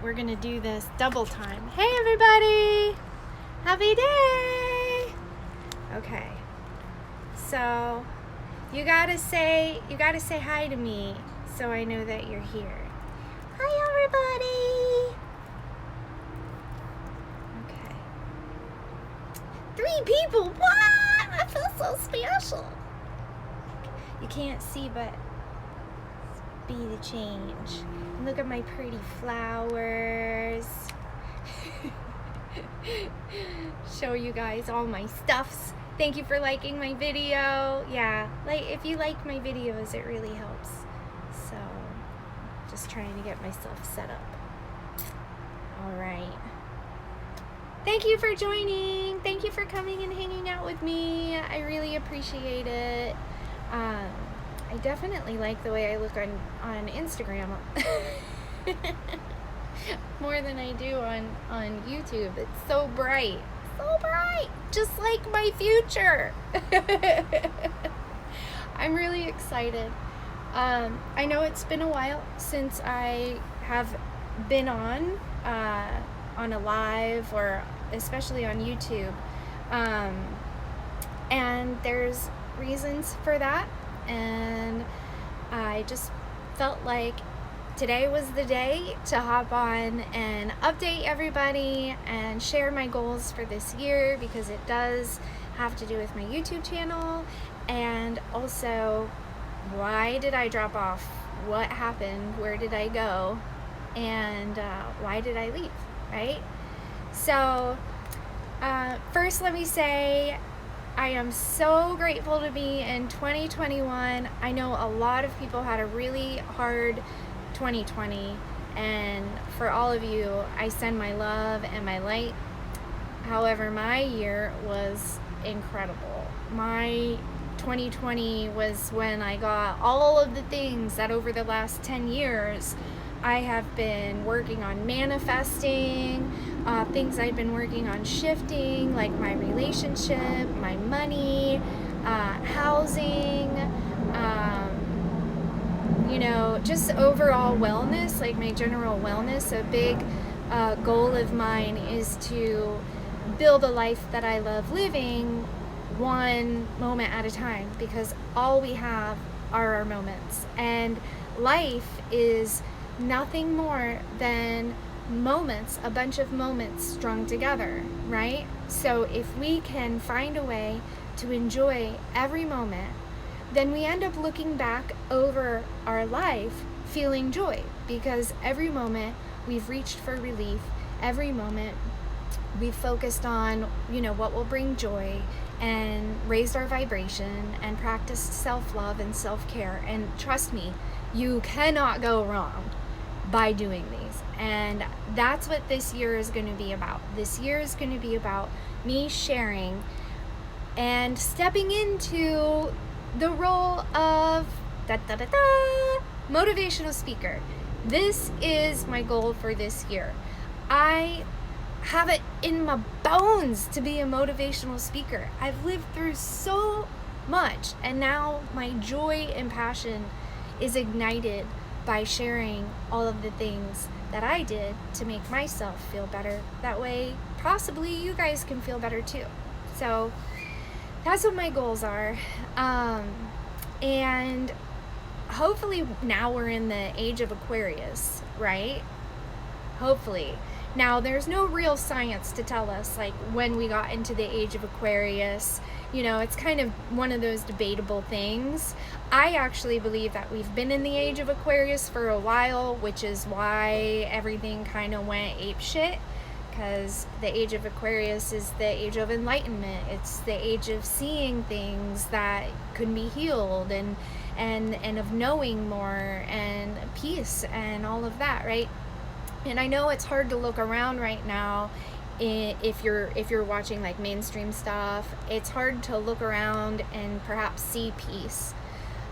we're gonna do this double time. Hey everybody! Happy day! Okay. So you gotta say hi to me so I know that you're here. Hi everybody! Okay. 3 people! What? I feel so special. You can't see, but be the change. And look at my pretty flowers. Show you guys all my stuffs. Thank you for liking my video. Yeah, like if you like my videos, it really helps. So, just trying to get myself set up. All right. Thank you for joining. Thank you for coming and hanging out with me. I really appreciate it. I definitely like the way I look on Instagram more than I do on YouTube. It's so bright, just like my future. I'm really excited. I know it's been a while since I have been on a live, or especially on YouTube, and there's reasons for that. And I just felt like today was the day to hop on and update everybody and share my goals for this year, because it does have to do with my YouTube channel, and also why did I drop off, what happened, where did I go, and why did I leave, right? So first let me say I am so grateful to be in 2021. I know a lot of people had a really hard 2020, and for all of you, I send my love and my light. However, my year was incredible. My 2020 was when I got all of the things that over the last 10 years I have been working on manifesting, things I've been working on shifting, like my relationship, my money, housing, just overall wellness, like my general wellness. A big goal of mine is to build a life that I love living, one moment at a time, because all we have are our moments, and life is nothing more than moments, a bunch of moments strung together, right? So if we can find a way to enjoy every moment, then we end up looking back over our life feeling joy, because every moment we've reached for relief, every moment we've focused on, what will bring joy, and raised our vibration and practiced self-love and self-care. And trust me, you cannot go wrong by doing these. And that's what this year is going to be about. This year is going to be about me sharing and stepping into the role of motivational speaker. This is my goal for this year. I have it in my bones to be a motivational speaker. I've lived through so much, and now my joy and passion is ignited by sharing all of the things that I did to make myself feel better. That way, possibly you guys can feel better too. So that's what my goals are. And hopefully now we're in the age of Aquarius, right? Hopefully. Now, there's no real science to tell us, like, when we got into the age of Aquarius. It's kind of one of those debatable things. I actually believe that we've been in the age of Aquarius for a while, which is why everything kind of went apeshit, because the age of Aquarius is the age of enlightenment. It's the age of seeing things that could be healed, and of knowing more, and peace, and all of that, right? And I know it's hard to look around right now. If you're watching like mainstream stuff, it's hard to look around and perhaps see peace.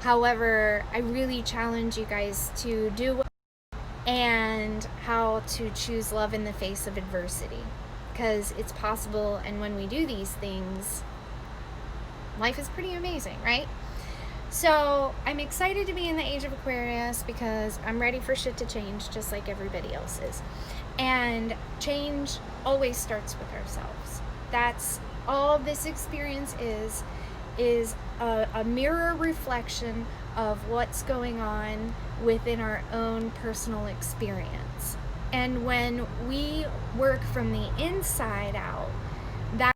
However, I really challenge you guys to do, and how to choose love in the face of adversity, because it's possible. And when we do these things, life is pretty amazing, right? So I'm excited to be in the age of Aquarius, because I'm ready for shit to change just like everybody else is. And change always starts with ourselves. That's all this experience is a mirror reflection of what's going on within our own personal experience. And when we work from the inside out, that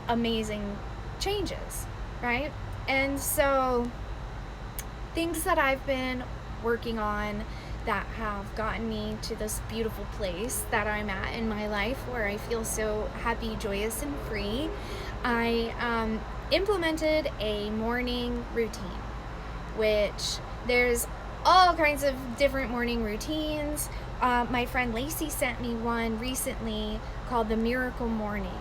amazing changes, right? And so things that I've been working on that have gotten me to this beautiful place that I'm at in my life where I feel so happy, joyous, and free. I implemented a morning routine, which there's all kinds of different morning routines. My friend Lacey sent me one recently called the Miracle Morning.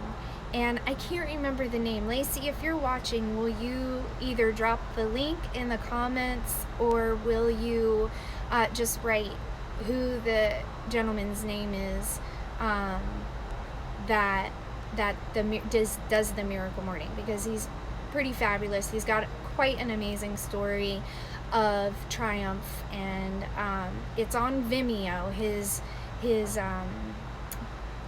And I can't remember the name. Lacey, if you're watching, will you either drop the link in the comments, or will you just write who the gentleman's name is that does the Miracle Morning, because he's pretty fabulous. He's got quite an amazing story of triumph, and it's on Vimeo, his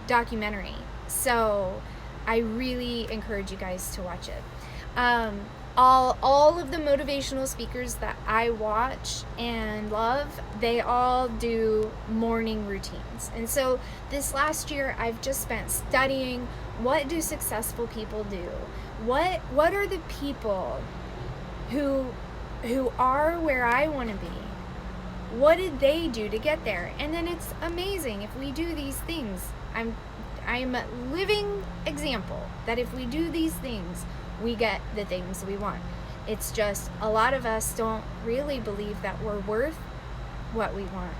documentary. So I really encourage you guys to watch it. All of the motivational speakers that I watch and love, they all do morning routines. And so this last year, I've just spent studying, what do successful people do? What are the people who are where I want to be? What did they do to get there? And then it's amazing if we do these things. I'm a living example that if we do these things, we get the things we want. It's just a lot of us don't really believe that we're worth what we want,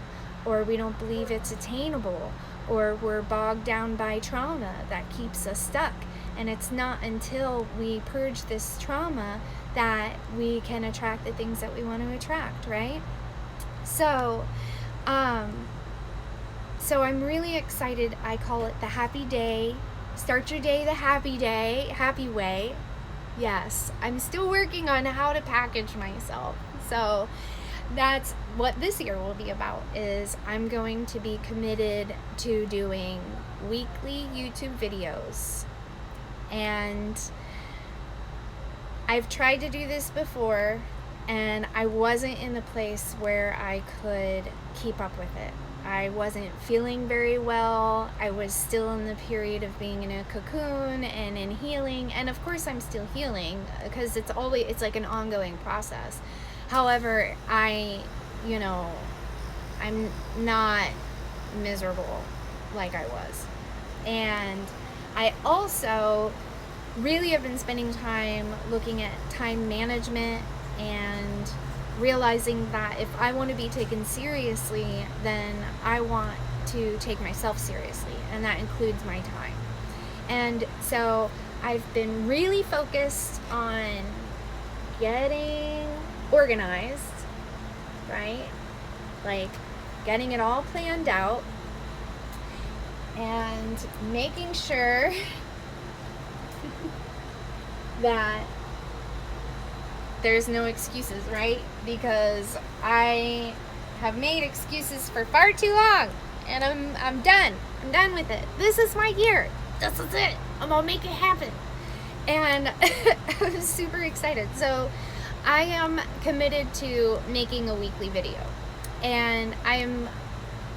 or we don't believe it's attainable, or we're bogged down by trauma that keeps us stuck. And it's not until we purge this trauma that we can attract the things that we want to attract, right? So I'm really excited. I call it the happy day. Start your day the happy way. Yes, I'm still working on how to package myself. So that's what this year will be about, is I'm going to be committed to doing weekly YouTube videos. And I've tried to do this before, and I wasn't in the place where I could keep up with it. I wasn't feeling very well. I was still in the period of being in a cocoon and in healing. And of course I'm still healing, because it's like an ongoing process. However, I'm not miserable like I was. And I also really have been spending time looking at time management and realizing that if I want to be taken seriously, then I want to take myself seriously, and that includes my time. And so I've been really focused on getting organized, right? Like getting it all planned out and making sure that there's no excuses, right? Because I have made excuses for far too long, and I'm done. I'm done with it. This is my year. This is it. I'm gonna make it happen. And I'm super excited. So I am committed to making a weekly video, and I am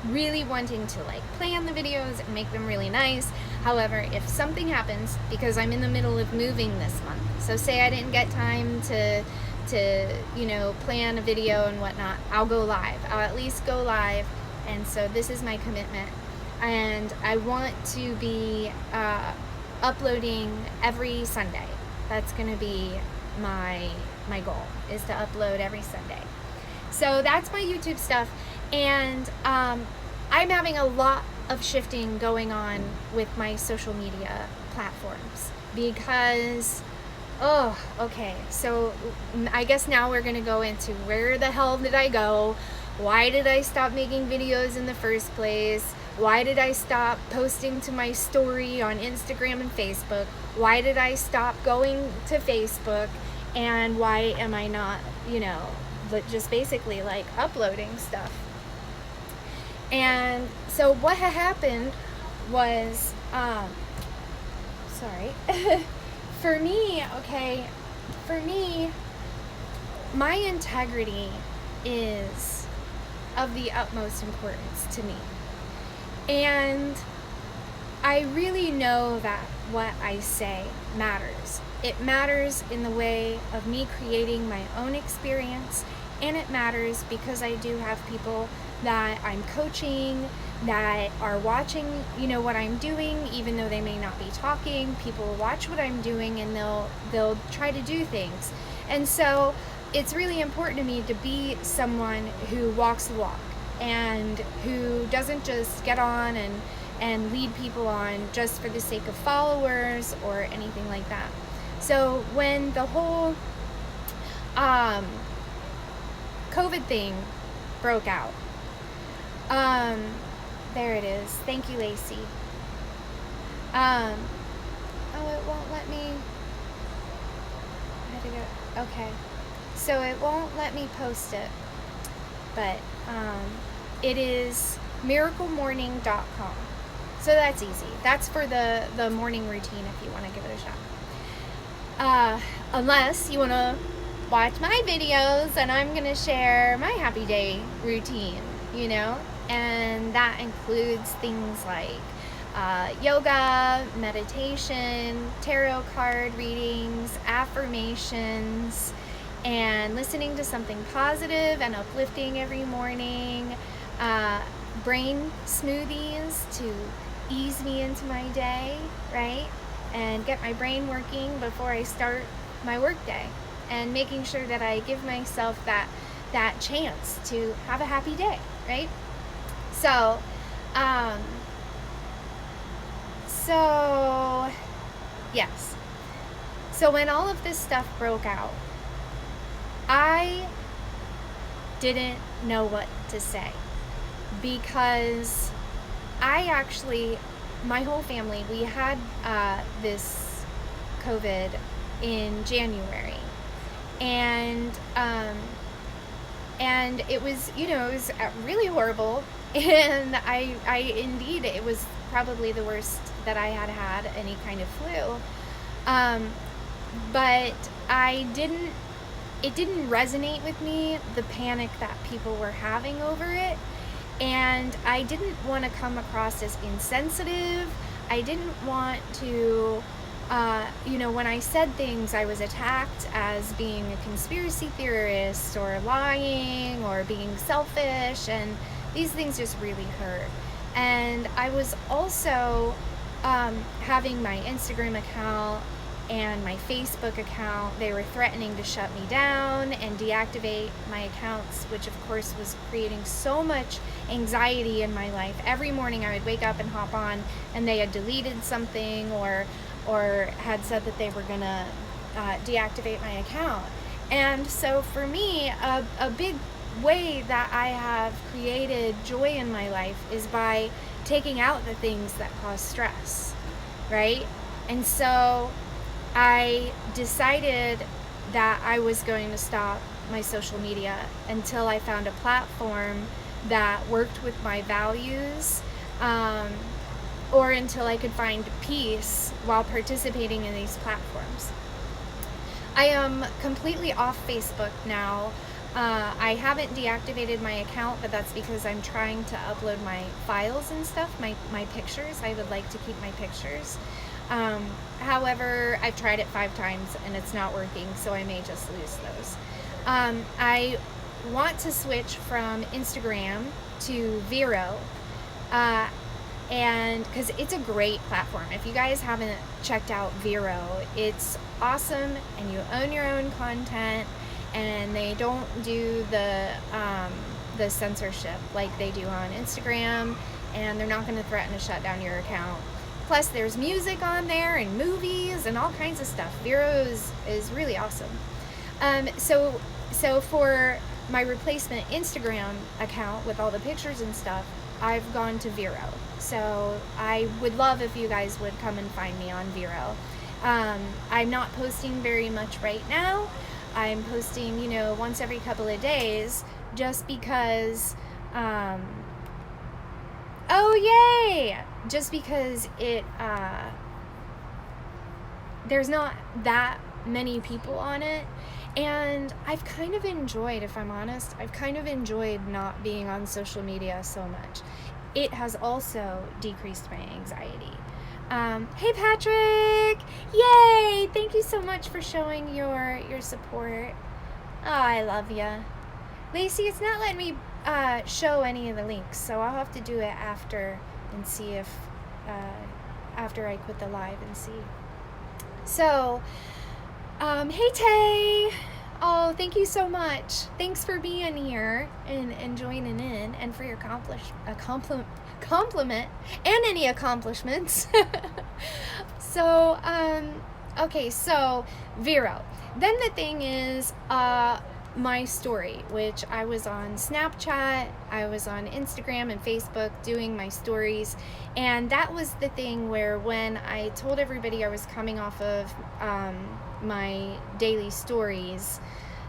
really wanting to plan the videos and make them really nice. However, if something happens, because I'm in the middle of moving this month, so say I didn't get time to plan a video and whatnot, I'll go live. I'll at least go live. And so this is my commitment, and I want to be uploading every Sunday. That's going to be my goal, is to upload every Sunday. So that's my YouTube stuff. And I'm having a lot of shifting going on with my social media platforms, because so I guess now we're gonna go into, where the hell did I go? Why did I stop making videos in the first place? Why did I stop posting to my story on Instagram and Facebook? Why did I stop going to Facebook? And why am I not, just basically uploading stuff? And so what had happened was, sorry, for me, my integrity is of the utmost importance to me. And I really know that what I say matters. It matters in the way of me creating my own experience, and it matters because I do have people that I'm coaching that are watching, what I'm doing, even though they may not be talking. People watch what I'm doing and they'll try to do things. And so it's really important to me to be someone who walks the walk and who doesn't just get on and lead people on just for the sake of followers or anything like that. So when the whole COVID thing broke out, there it is. Thank you, Lacey. Oh, it won't let me. I had to go. Okay. So it won't let me post it, but it is miraclemorning.com. So that's easy. That's for the morning routine if you want to give it a shot. Unless you want to watch my videos, and I'm going to share my happy day routine, and that includes things like yoga, meditation, tarot card readings, affirmations, and listening to something positive and uplifting every morning, brain smoothies to ease me into my day, right? And get my brain working before I start my work day, and making sure that I give myself that chance to have a happy day, right? So, yes. So when all of this stuff broke out, I didn't know what to say, because my whole family, we had this COVID in January, and it was, it was really horrible, and I indeed, it was probably the worst that I had any kind of flu, but it didn't resonate with me, the panic that people were having over it. And I didn't want to come across as insensitive. I didn't want to, when I said things, I was attacked as being a conspiracy theorist or lying or being selfish, and these things just really hurt. And I was also having my Instagram account and my Facebook account, they were threatening to shut me down and deactivate my accounts, which of course was creating so much anxiety in my life. Every morning I would wake up and hop on, and they had deleted something or had said that they were gonna deactivate my account. And so for me, a big way that I have created joy in my life is by taking out the things that cause stress, right? And so I decided that I was going to stop my social media until I found a platform that worked with my values, or until I could find peace while participating in these platforms. I am completely off Facebook now. I haven't deactivated my account, but that's because I'm trying to upload my files and stuff, my pictures. I would like to keep my pictures. However, I've tried it 5 times and it's not working, so I may just lose those. I want to switch from Instagram to Vero, and because it's a great platform. If you guys haven't checked out Vero, it's awesome, and you own your own content, and they don't do the censorship like they do on Instagram, and they're not going to threaten to shut down your account. Plus, there's music on there and movies and all kinds of stuff. Vero is really awesome. So for my replacement Instagram account with all the pictures and stuff, I've gone to Vero. So I would love if you guys would come and find me on Vero. I'm not posting very much right now. I'm posting, 1 once every couple of days, just because Oh, yay! Just because there's not that many people on it. And I've kind of enjoyed, if I'm honest, I've kind of enjoyed not being on social media so much. It has also decreased my anxiety. Hey Patrick! Yay! Thank you so much for showing your support. Oh, I love ya. Lacey, it's not letting me show any of the links, so I'll have to do it after and see if after I quit the live and see. So, hey Tay! Oh, thank you so much. Thanks for being here and joining in, and for your compliment and any accomplishments. So, okay, so Vero. Then the thing is, my story, which I was on Snapchat, I was on Instagram and Facebook doing my stories, and that was the thing where when I told everybody I was coming off of my daily stories,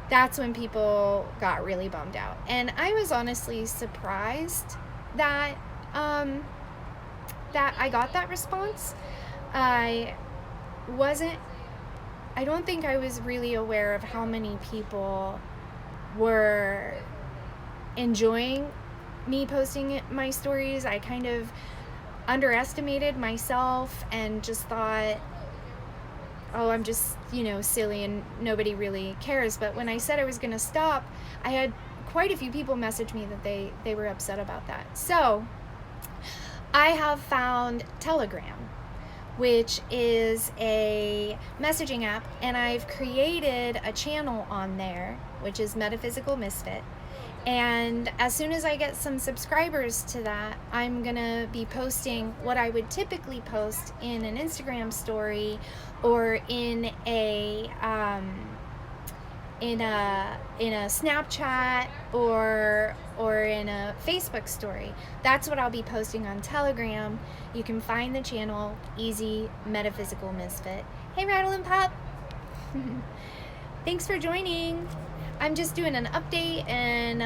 that's when people got really bummed out. And I was honestly surprised that that I got that response. I don't think I was really aware of how many people were enjoying me posting my stories. I kind of underestimated myself and just thought, oh, I'm just, silly and nobody really cares. But when I said I was going to stop, I had quite a few people message me that they were upset about that. So I have found Telegram, which is a messaging app, and I've created a channel on there, which is Metaphysical Misfit. And as soon as I get some subscribers to that, I'm gonna be posting what I would typically post in an Instagram story or in a Snapchat or in a Facebook story. That's what I'll be posting on Telegram. You can find the channel Easy Metaphysical Misfit. Hey Rattle and Pop. Thanks for joining. I'm just doing an update and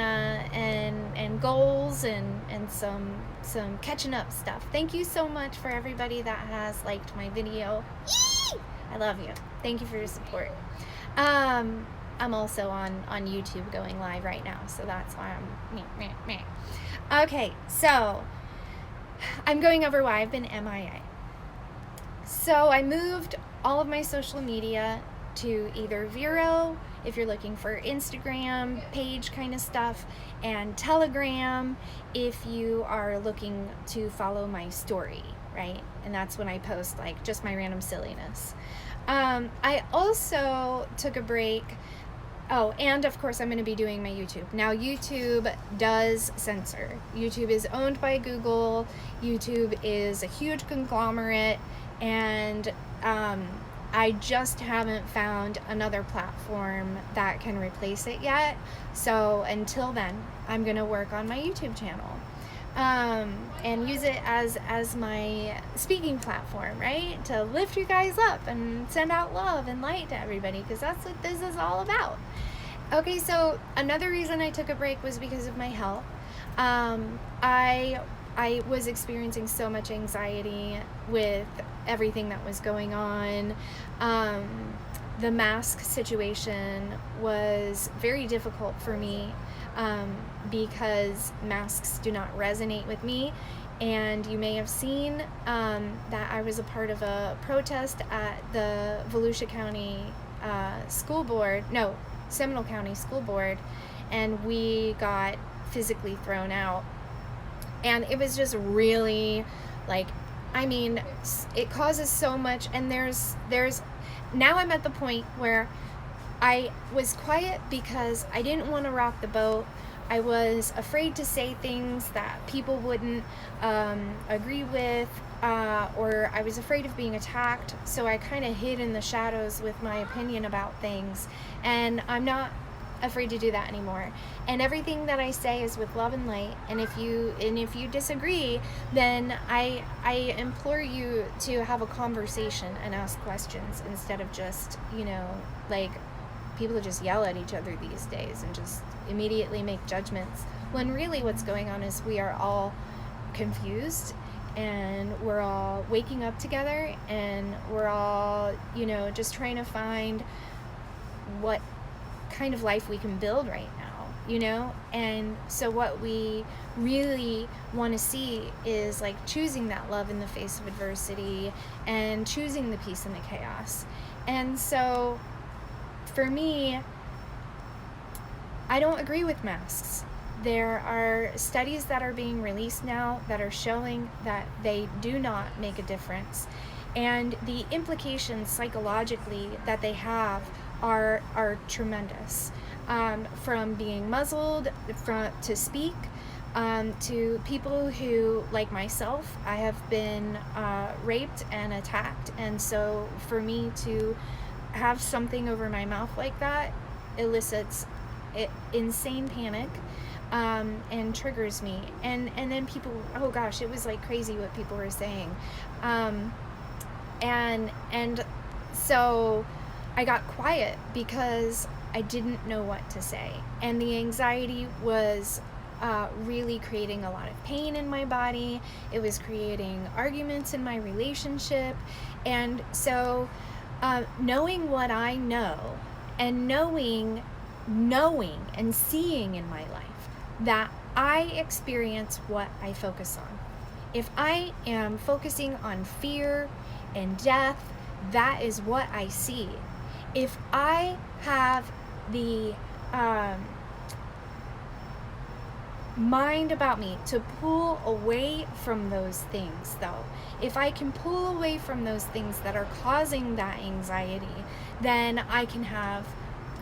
goals and some catching up stuff. Thank you so much for everybody that has liked my video. Yee! I love you. Thank you for your support. I'm also on YouTube going live right now, so that's why I'm meh. Okay, so I'm going over why I've been MIA. So I moved all of my social media to either Vero, if you're looking for Instagram page kind of stuff, and Telegram if you are looking to follow my story, right? And that's when I post like just my random silliness. I also took a break. Oh, and of course I'm going to be doing my YouTube. Now YouTube does censor. YouTube is owned by Google. YouTube is a huge conglomerate, and I just haven't found another platform that can replace it yet. So until then, I'm going to work on my YouTube channel and use it as my speaking platform, right? To lift you guys up and send out love and light to everybody, because that's what this is all about. Okay, so another reason I took a break was because of my health. I was experiencing so much anxiety with everything that was going on. The mask situation was very difficult for me because masks do not resonate with me. And you may have seen that I was a part of a protest at the Volusia County Seminole County School Board, and we got physically thrown out. And it was just really, it causes so much, and there's now I'm at the point where I was quiet because I didn't want to rock the boat. I was afraid to say things that people wouldn't agree with, or I was afraid of being attacked, so I kind of hid in the shadows with my opinion about things, and I'm not afraid to do that anymore. And everything that I say is with love and light, and if you disagree, then I implore you to have a conversation and ask questions instead of just, people just yell at each other these days and just immediately make judgments, when really what's going on is we are all confused, and we're all waking up together, and we're all, just trying to find what kind of life we can build right now. And so what we really want to see is like choosing that love in the face of adversity and choosing the peace in the chaos. And so for me, I don't agree with masks. There are studies that are being released now that are showing that they do not make a difference, and the implications psychologically that they have are tremendous. From being muzzled to speak, to people who, like myself, I have been raped and attacked, and so for me to have something over my mouth like that elicits insane panic, and triggers me, and then people, oh gosh, it was like crazy what people were saying, and so I got quiet because I didn't know what to say, and the anxiety was really creating a lot of pain in my body. It was creating arguments in my relationship. And so knowing what I know, and knowing and seeing in my life that I experience what I focus on. If I am focusing on fear and death, that is what I see. If I have the mind about me to pull away from those things, though, if I can pull away from those things that are causing that anxiety, then I can have,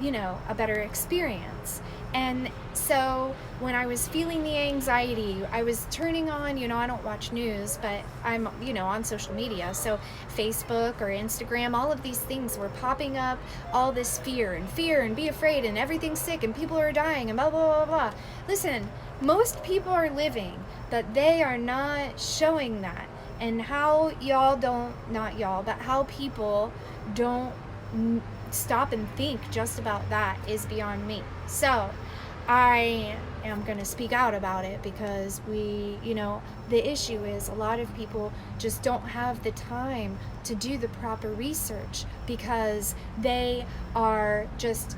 a better experience. And so when I was feeling the anxiety, I was turning on, I don't watch news, but I'm, on social media. So Facebook or Instagram, all of these things were popping up, all this fear and be afraid and everything's sick and people are dying and blah, blah, blah, blah. Listen, most people are living, but they are not showing that. And how how people don't stop and think just about that is beyond me. So I am going to speak out about it because the issue is a lot of people just don't have the time to do the proper research because they are just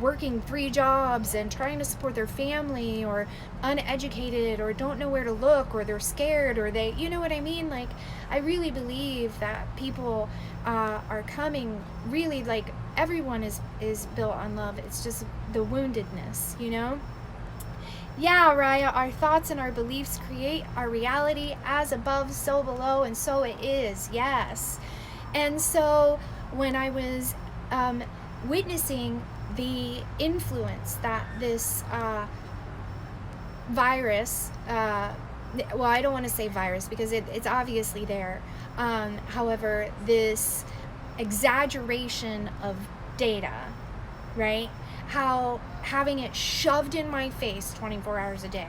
working 3 jobs and trying to support their family, or uneducated, or don't know where to look, or they're scared, or they, what I mean? Like, I really believe that people are coming, really, like, everyone is built on love. It's just the woundedness, Yeah, Raya, our thoughts and our beliefs create our reality, as above, so below, and so it is, yes. And so when I was witnessing the influence that this virus, well, I don't want to say virus because it's obviously there. However, this exaggeration of data, right? How having it shoved in my face 24 hours a day,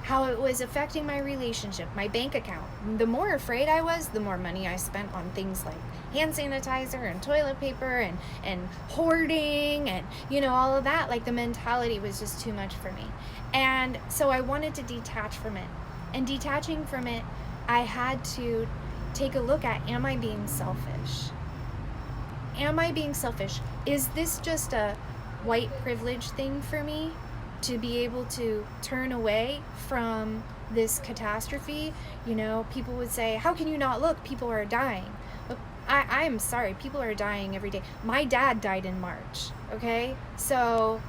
how it was affecting my relationship, my bank account. The more afraid I was, the more money I spent on things like hand sanitizer and toilet paper and hoarding and, all of that. Like, the mentality was just too much for me. And so I wanted to detach from it. And detaching from it, I had to take a look at, am I being selfish? Am I being selfish? Is this just a white privilege thing for me to be able to turn away from this catastrophe? People would say, how can you not look? People are dying. But I'm sorry, people are dying every day. My dad died in March, okay? So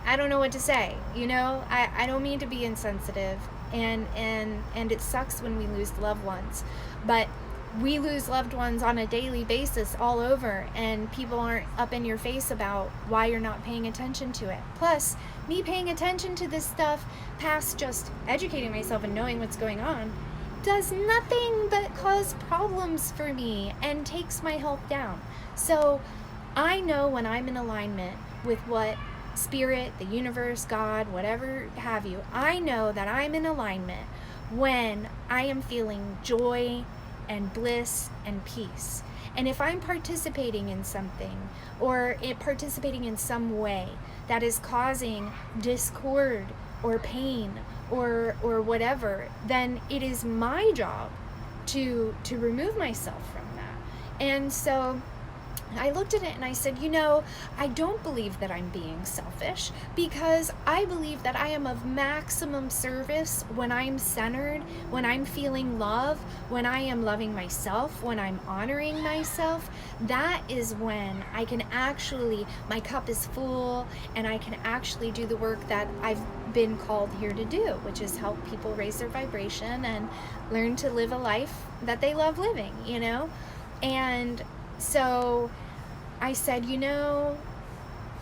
I don't know what to say, I don't mean to be insensitive, and it sucks when we lose loved ones, but we lose loved ones on a daily basis all over, and people aren't up in your face about why you're not paying attention to it. Plus, me paying attention to this stuff, past just educating myself and knowing what's going on, does nothing but cause problems for me and takes my health down. So I know when I'm in alignment with what Spirit, the universe, God, whatever have you, I know that I'm in alignment when I am feeling joy and bliss and peace. And if I'm participating in something, or participating in some way that is causing discord or pain or whatever, then it is my job to remove myself from that. And so I looked at it and I said, I don't believe that I'm being selfish, because I believe that I am of maximum service when I'm centered, when I'm feeling love, when I am loving myself, when I'm honoring myself. That is when I can actually, my cup is full, and I can actually do the work that I've been called here to do, which is help people raise their vibration and learn to live a life that they love living, And so I said,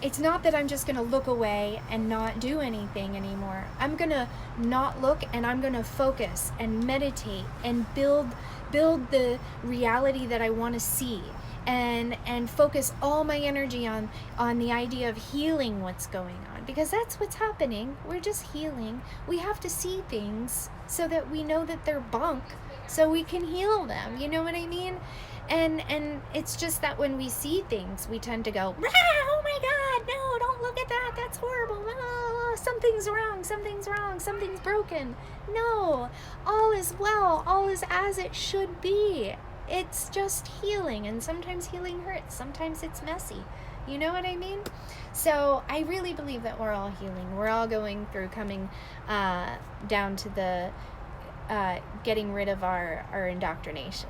it's not that I'm just going to look away and not do anything anymore. I'm going to not look, and I'm going to focus and meditate and build the reality that I want to see, and focus all my energy on the idea of healing what's going on, because that's what's happening. We're just healing. We have to see things so that we know that they're bunk, so we can heal them. You know what I mean? And it's just that when we see things, we tend to go, oh my God, no, don't look at that. That's horrible. Oh, something's wrong. Something's broken. No, all is well. All is as it should be. It's just healing. And sometimes healing hurts. Sometimes it's messy. You know what I mean? So I really believe that we're all healing. We're all going through coming down to the getting rid of our indoctrination.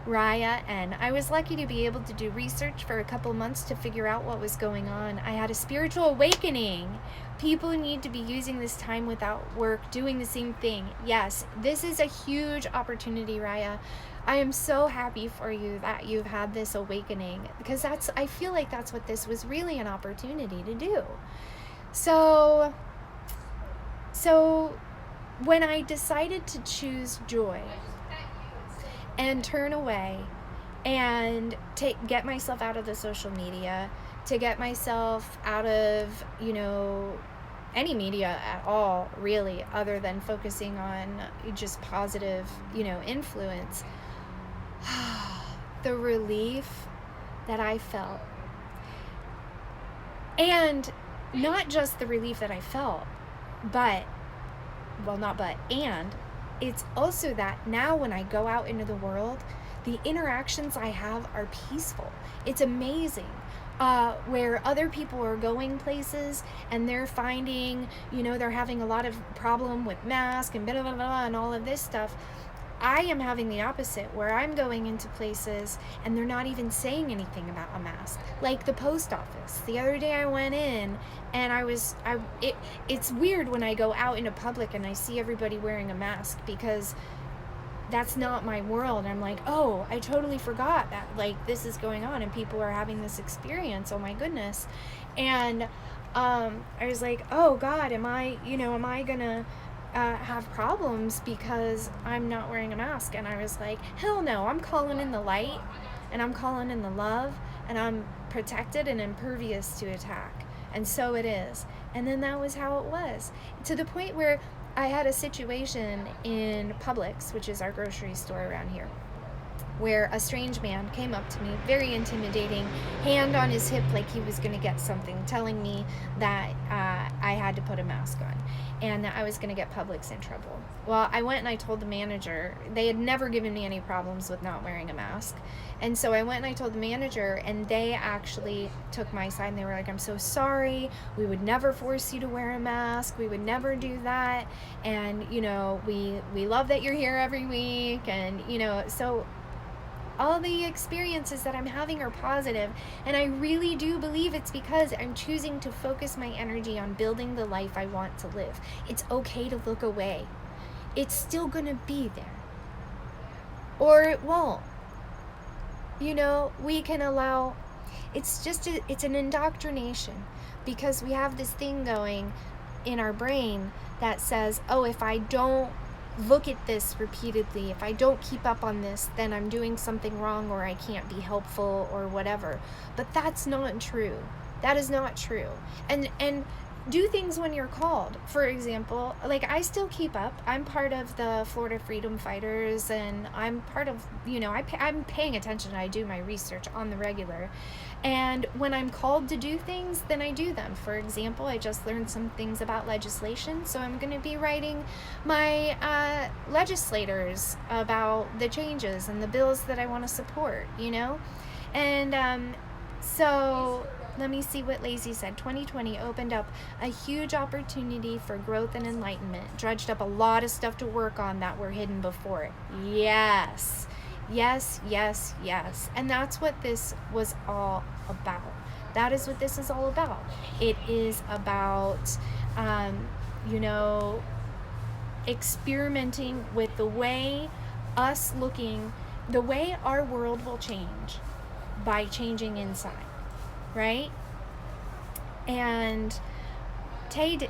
Raya, and I was lucky to be able to do research for a couple months to figure out what was going on. I had a spiritual awakening. People need to be using this time without work, doing the same thing. Yes, this is a huge opportunity, Raya. I am so happy for you that you've had this awakening, because I feel like that's what this was really an opportunity to do. So when I decided to choose joy and turn away and get myself out of the social media, to get myself out of, any media at all, really, other than focusing on just positive, influence, the relief that I felt. And not just the relief that I felt, and it's also that now when I go out into the world, the interactions I have are peaceful. It's amazing. Where other people are going places and they're finding, they're having a lot of problem with masks and blah, blah, blah, and all of this stuff. I am having the opposite, where I'm going into places and they're not even saying anything about a mask. Like the post office. The other day I went in and it's weird when I go out into public and I see everybody wearing a mask, because that's not my world. I'm like, oh, I totally forgot that, like, this is going on and people are having this experience. Oh my goodness. And I was like, oh God, am I gonna have problems because I'm not wearing a mask? And I was like, hell no, I'm calling in the light, and I'm calling in the love, and I'm protected and impervious to attack. And so it is. And then that was how it was, to the point where I had a situation in Publix, which is our grocery store around here, where a strange man came up to me, very intimidating, hand on his hip like he was going to get something, telling me that I had to put a mask on and that I was going to get Publix in trouble. Well, I went and I told the manager. They had never given me any problems with not wearing a mask. And so I went and I told the manager, and they actually took my side, and they were like, I'm so sorry. We would never force you to wear a mask. We would never do that. And, we love that you're here every week. And, so all the experiences that I'm having are positive, and I really do believe it's because I'm choosing to focus my energy on building the life I want to live. It's okay to look away. It's still gonna be there, or it won't. We can allow, it's an indoctrination, because we have this thing going in our brain that says, oh, if I don't look at this repeatedly, if I don't keep up on this, then I'm doing something wrong, or I can't be helpful, or whatever. But that's not true. That is not true. And do things when you're called. For example, like, I still keep up. I'm part of the Florida Freedom Fighters, and I'm part of, I'm paying attention. I do my research on the regular. And when I'm called to do things, then I do them. For example, I just learned some things about legislation, so I'm going to be writing my legislators about the changes and the bills that I want to support, And so let me see what Lazy said. 2020 opened up a huge opportunity for growth and enlightenment, dredged up a lot of stuff to work on that were hidden before. Yes. Yes, yes, yes. And that's what this was all about. That is what this is all about. It is about, experimenting with the way our world will change by changing inside, right? And Tay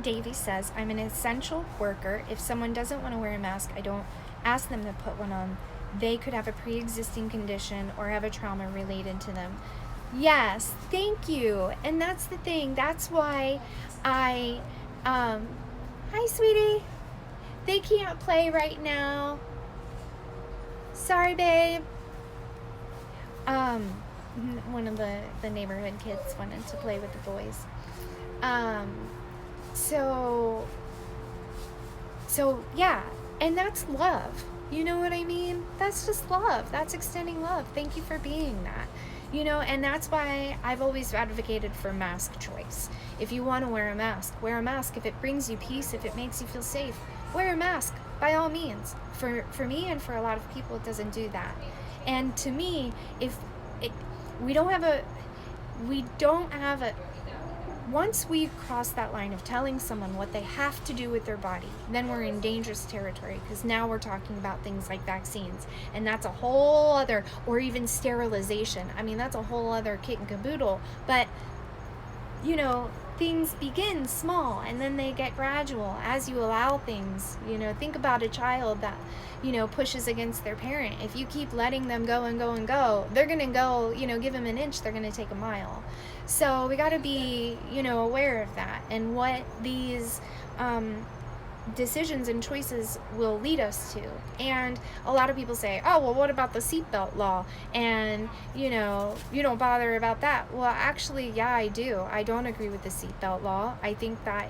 Davies says, I'm an essential worker. If someone doesn't want to wear a mask, I don't ask them to put one on. They could have a pre-existing condition or have a trauma related to them. Yes, thank you. And that's the thing. That's why hi, sweetie. They can't play right now. Sorry, babe. One of the neighborhood kids wanted to play with the boys. So yeah, and that's love. You know what I mean? That's just love. That's extending love. Thank you for being that. And that's why I've always advocated for mask choice. If you want to wear a mask, wear a mask. If it brings you peace, if it makes you feel safe, wear a mask, by all means. For me and for a lot of people, it doesn't do that. And to me, once we cross that line of telling someone what they have to do with their body, then we're in dangerous territory, because now we're talking about things like vaccines, and that's a whole other, or even sterilization. I mean, that's a whole other kit and caboodle. But things begin small and then they get gradual as you allow things. Think about a child that pushes against their parent. If you keep letting them go and go and go, they're gonna go, give them an inch, they're gonna take a mile. So we got to be aware of that, and what these decisions and choices will lead us to. And a lot of people say, oh, well, what about the seatbelt law? And you don't bother about that. Well, actually, yeah, I do. I don't agree with the seatbelt law. I think that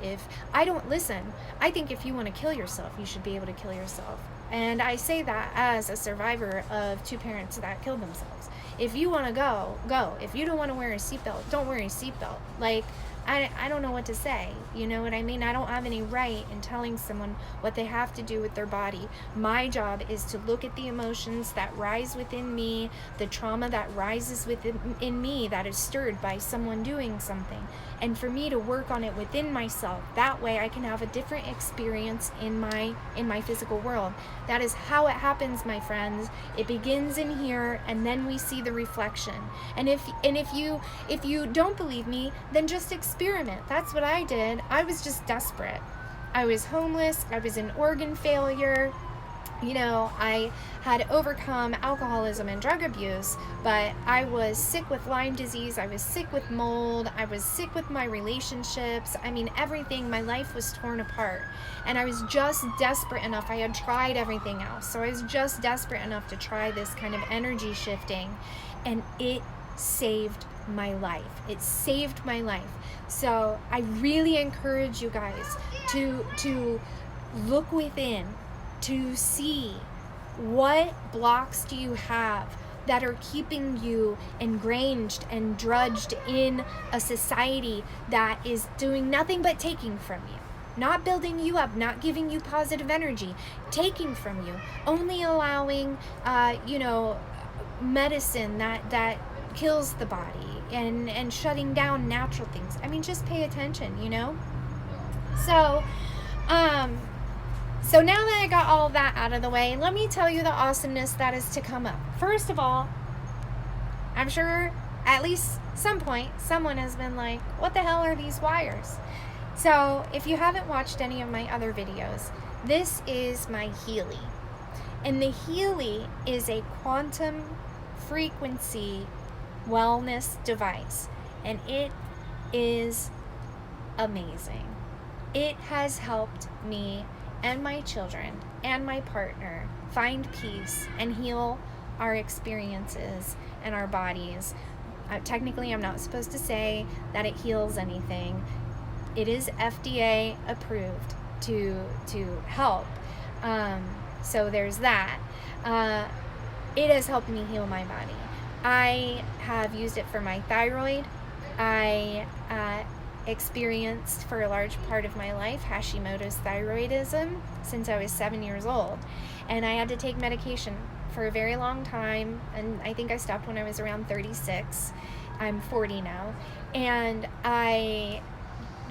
I think if you want to kill yourself, you should be able to kill yourself. And I say that as a survivor of two parents that killed themselves. If you want to go. If you don't want to wear a seatbelt, don't wear a seatbelt. Like, I don't know what to say. You know what I mean? I don't have any right in telling someone what they have to do with their body. My job is to look at the emotions that rise within me, the trauma that rises within me that is stirred by someone doing something, and for me to work on it within myself. That way I can have a different experience in my physical world. That is how it happens, my friends. It begins in here, and then we see the reflection. And if you don't believe me, then just experiment. That's what I did. I was just desperate. I was homeless. I was in organ failure. I had overcome alcoholism and drug abuse, but I was sick with Lyme disease. I was sick with mold. I was sick with my relationships. I mean, everything. My life was torn apart, and I was just desperate enough. I had tried everything else, so I was just desperate enough to try this kind of energy shifting, and it saved my life. It saved my life. So I really encourage you guys to look within, to see what blocks do you have that are keeping you ingrained and drudged in a society that is doing nothing but taking from you, not building you up, not giving you positive energy, taking from you, only allowing medicine that kills the body, and shutting down natural things. I mean, just pay attention, So now that I got all of that out of the way, let me tell you the awesomeness that is to come up. First of all, I'm sure at least some point someone has been like, what the hell are these wires? So if you haven't watched any of my other videos, this is my Healy. And the Healy is a quantum frequency wellness device. And it is amazing. It has helped me and my children and my partner find peace and heal our experiences and our bodies. Technically, I'm not supposed to say that it heals anything. It is FDA approved to help. So there's that. It has helped me heal my body. I have used it for my thyroid. I experienced for a large part of my life Hashimoto's thyroidism since I was 7 years old. And I had to take medication for a very long time. And I think I stopped when I was around 36. I'm 40 now. And I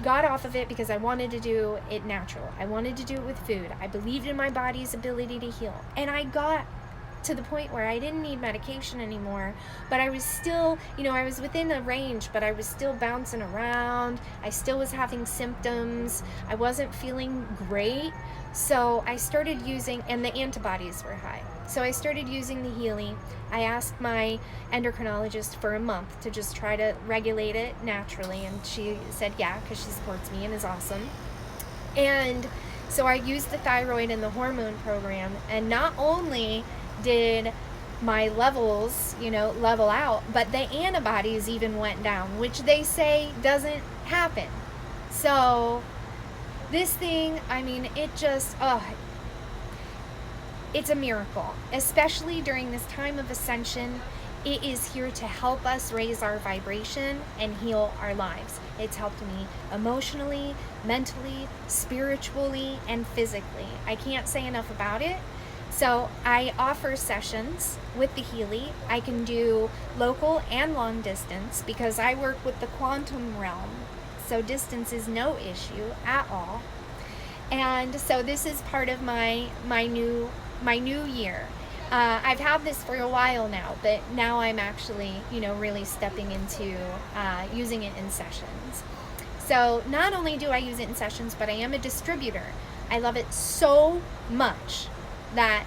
got off of it because I wanted to do it natural. I wanted to do it with food. I believed in my body's ability to heal. And I got to the point where I didn't need medication anymore, but I was still, I was within a range, but I was still bouncing around. I still was having symptoms. I wasn't feeling great. So I started using, and the antibodies were high. So I started using the Healy. I asked my endocrinologist for a month to just try to regulate it naturally, and she said yeah, because she supports me and is awesome. And so I used the thyroid and the hormone program, and not only did my levels, level out, but the antibodies even went down, which they say doesn't happen. So this thing, it just, it's a miracle, especially during this time of ascension. It is here to help us raise our vibration and heal our lives. It's helped me emotionally, mentally, spiritually, and physically. I can't say enough about it. So I offer sessions with the Healy. I can do local and long distance because I work with the quantum realm. So distance is no issue at all. And so this is part of my new year. I've had this for a while now, but now I'm actually, really stepping into using it in sessions. So not only do I use it in sessions, but I am a distributor. I love it so much that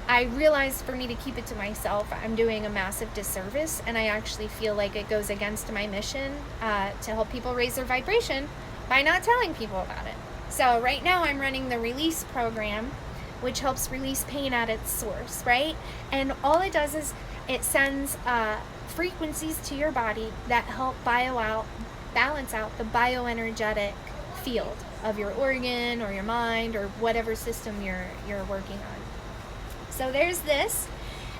I realized for me to keep it to myself, I'm doing a massive disservice, and I actually feel like it goes against my mission to help people raise their vibration by not telling people about it. So right now I'm running the release program, which helps release pain at its source, right? And all it does is it sends frequencies to your body that help balance out the bioenergetic field of your organ or your mind or whatever system you're working on. So there's this,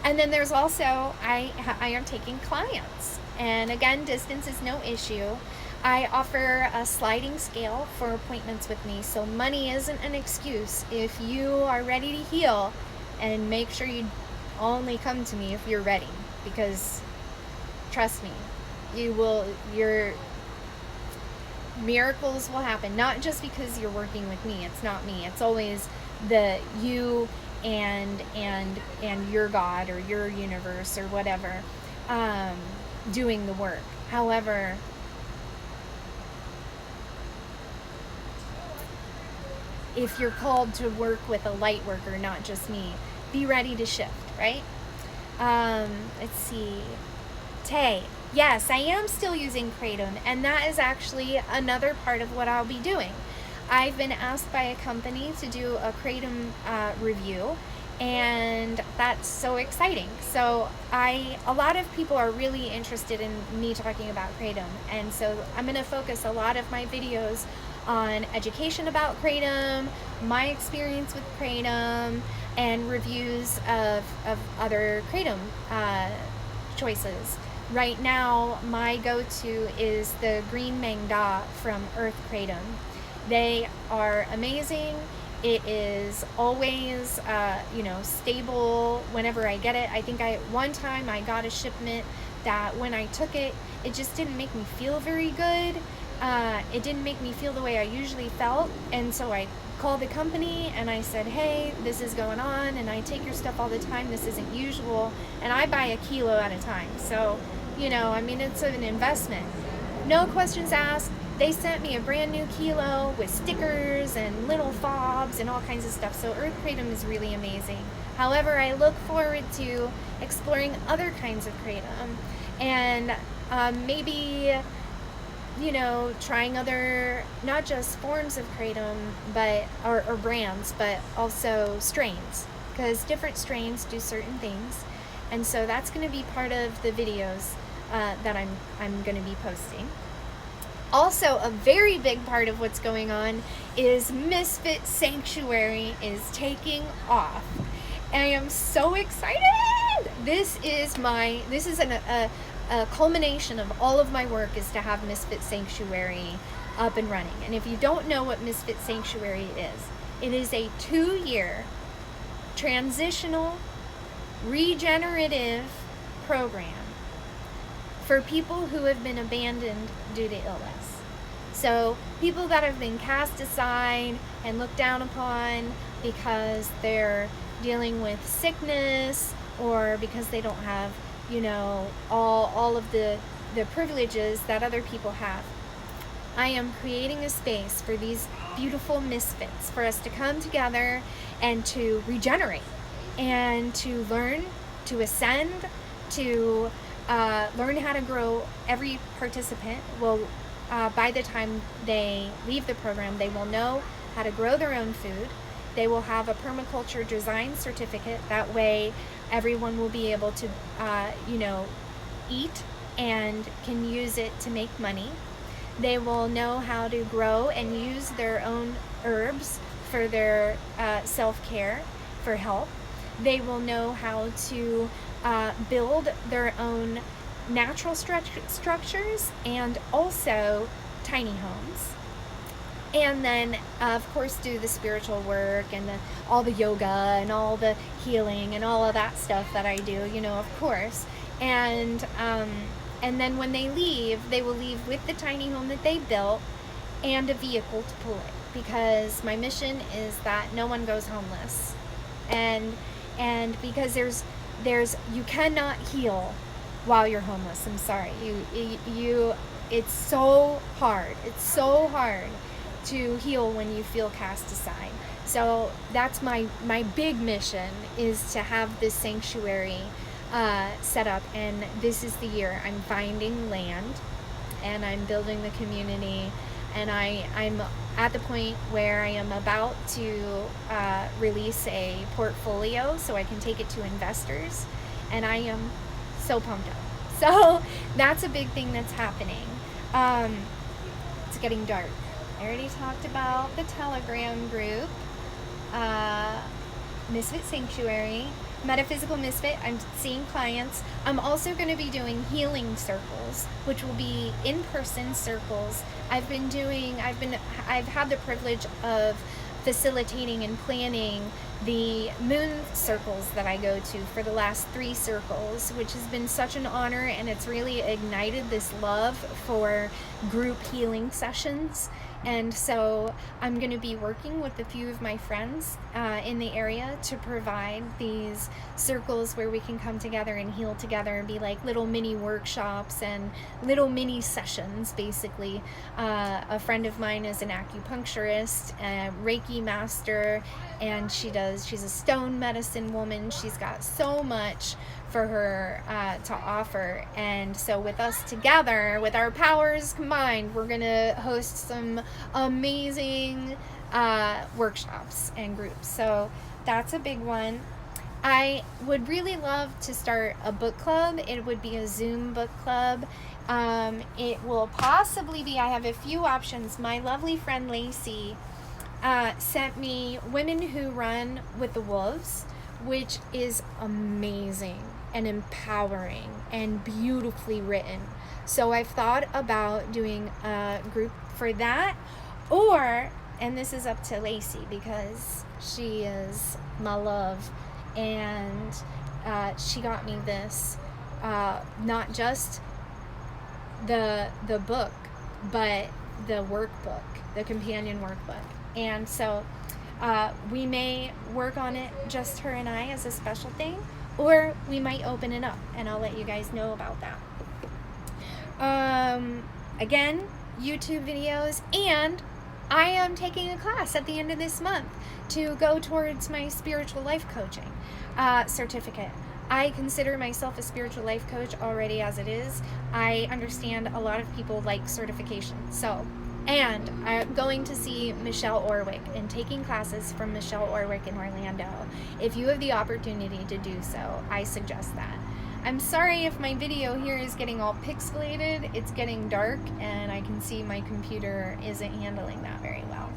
and then there's also I am taking clients, and again, distance is no issue. I offer a sliding scale for appointments with me, so money isn't an excuse if you are ready to heal, and make sure you only come to me if you're ready, because trust me, your miracles will happen, not just because you're working with me. It's not me. It's always the you and your God or your universe or whatever doing the work. However, if you're called to work with a light worker, not just me, be ready to shift, right? Let's see. Tay. Yes, I am still using Kratom, and that is actually another part of what I'll be doing. I've been asked by a company to do a Kratom review, and that's so exciting. So a lot of people are really interested in me talking about Kratom, and so I'm going to focus a lot of my videos on education about Kratom, my experience with Kratom, and reviews of other Kratom choices. Right now, my go-to is the Green Maeng Da from Earth Kratom. They are amazing. It is always, stable whenever I get it. I think one time I got a shipment that when I took it, it just didn't make me feel very good. It didn't make me feel the way I usually felt, and so I called the company and I said, hey, this is going on, and I take your stuff all the time. This isn't usual, and I buy a kilo at a time. So, it's an investment. No questions asked. They sent me a brand new kilo with stickers and little fobs and all kinds of stuff. So Earth Kratom is really amazing. However, I look forward to exploring other kinds of Kratom, and maybe trying other, not just forms of kratom, but or brands, but also strains, because different strains do certain things. And so that's going to be part of the videos that I'm going to be posting. Also, a very big part of what's going on is Misfit Sanctuary is taking off. And I am so excited. This is a culmination of all of my work, is to have Misfit Sanctuary up and running. And if you don't know what Misfit Sanctuary is, it is a 2-year transitional regenerative program for people who have been abandoned due to illness. So people that have been cast aside and looked down upon because they're dealing with sickness, or because they don't have, all of the privileges that other people have. I am creating a space for these beautiful misfits, for us to come together and to regenerate and to learn, to ascend, to learn how to grow. Every participant will, by the time they leave the program, they will know how to grow their own food. They will have a permaculture design certificate. That way everyone will be able to, eat and can use it to make money. They will know how to grow and use their own herbs for their self-care, for health. They will know how to build their own natural structures and also tiny homes. And then, of course, do the spiritual work and all the yoga and all the healing and all of that stuff that I do, of course. And then when they leave, they will leave with the tiny home that they built and a vehicle to pull it. Because my mission is that no one goes homeless. And because there's you cannot heal while you're homeless. I'm sorry. It's so hard. It's so hard to heal when you feel cast aside. So that's my big mission, is to have this sanctuary set up. And this is the year. I'm finding land and I'm building the community, and I'm at the point where I am about to release a portfolio so I can take it to investors, and I am so pumped up. So that's a big thing that's happening. It's getting dark. I already talked about the Telegram group, Misfit Sanctuary, Metaphysical Misfit. I'm seeing clients. I'm also going to be doing healing circles, which will be in-person circles. I've had the privilege of facilitating and planning the moon circles that I go to for the last 3 circles, which has been such an honor, and it's really ignited this love for group healing sessions. And so I'm going to be working with a few of my friends in the area to provide these circles where we can come together and heal together and be like little mini workshops and little mini sessions, basically. A friend of mine is an acupuncturist, a Reiki master, and she's a stone medicine woman. She's got so much for her to offer. And so with us together, with our powers combined, we're gonna host some amazing workshops and groups. So that's a big one. I would really love to start a book club. It would be a Zoom book club. It will possibly be, I have a few options. My lovely friend Lacey sent me Women Who Run with the Wolves, which is amazing and empowering and beautifully written. So I've thought about doing a group for that, and this is up to Lacey because she is my love, and she got me this, not just the book, but the workbook, the companion workbook. And so we may work on it, just her and I, as a special thing, or we might open it up, and I'll let you guys know about that. Again, YouTube videos, and I am taking a class at the end of this month to go towards my spiritual life coaching certificate. I consider myself a spiritual life coach already as it is. I understand a lot of people like certification. So, and I'm going to see Michelle Orwick and taking classes from Michelle Orwick in Orlando. If you have the opportunity to do so, I suggest that. I'm sorry if my video here is getting all pixelated. It's getting dark and I can see my computer isn't handling that very well.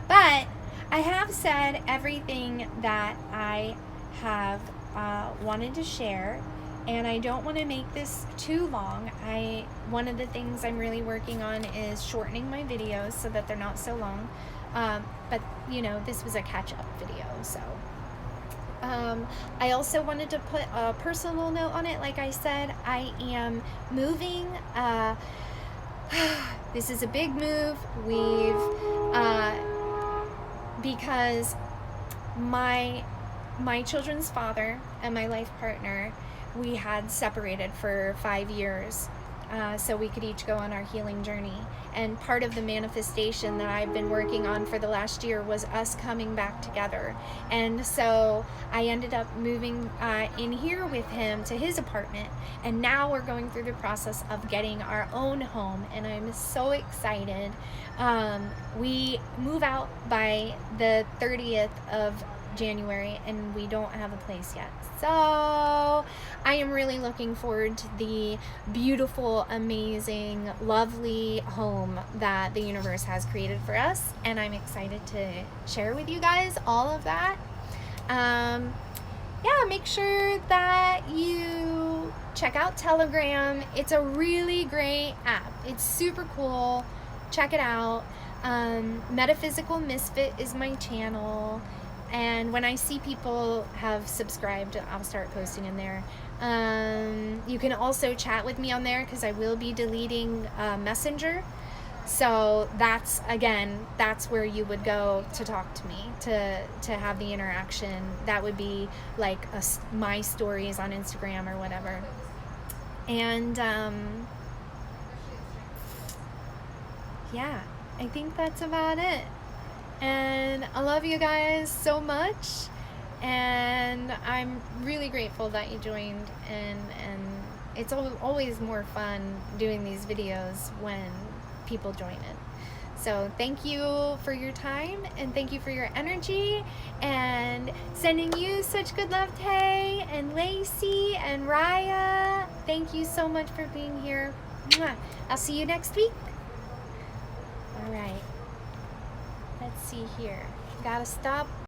But I have said everything that I have wanted to share, and I don't want to make this too long. One of the things I'm really working on is shortening my videos so that they're not so long. But you know, this was a catch-up video, so. I also wanted to put a personal note on it. Like I said, I am moving. This is a big move. Because my children's father and my life partner, we had separated for 5 years, so we could each go on our healing journey. And part of the manifestation that I've been working on for the last year was us coming back together. And so I ended up moving in here with him to his apartment, and now we're going through the process of getting our own home, and I'm so excited. We move out by the 30th of January, and we don't have a place yet. So I am really looking forward to the beautiful, amazing, lovely home that the universe has created for us, and I'm excited to share with you guys all of that. Yeah, make sure that you check out Telegram. It's a really great app. It's super cool. Check it out. Metaphysical Misfit is my channel. And when I see people have subscribed, I'll start posting in there. You can also chat with me on there because I will be deleting Messenger. So that's where you would go to talk to me, to have the interaction. That would be like my stories on Instagram or whatever. And yeah, I think that's about it. And I love you guys so much, and I'm really grateful that you joined, and it's always more fun doing these videos when people join in. So thank you for your time, and thank you for your energy, and sending you such good love, Tay and Lacey and Raya. Thank you so much for being here. Mwah. I'll see you next week. All right. Let's see here. Gotta stop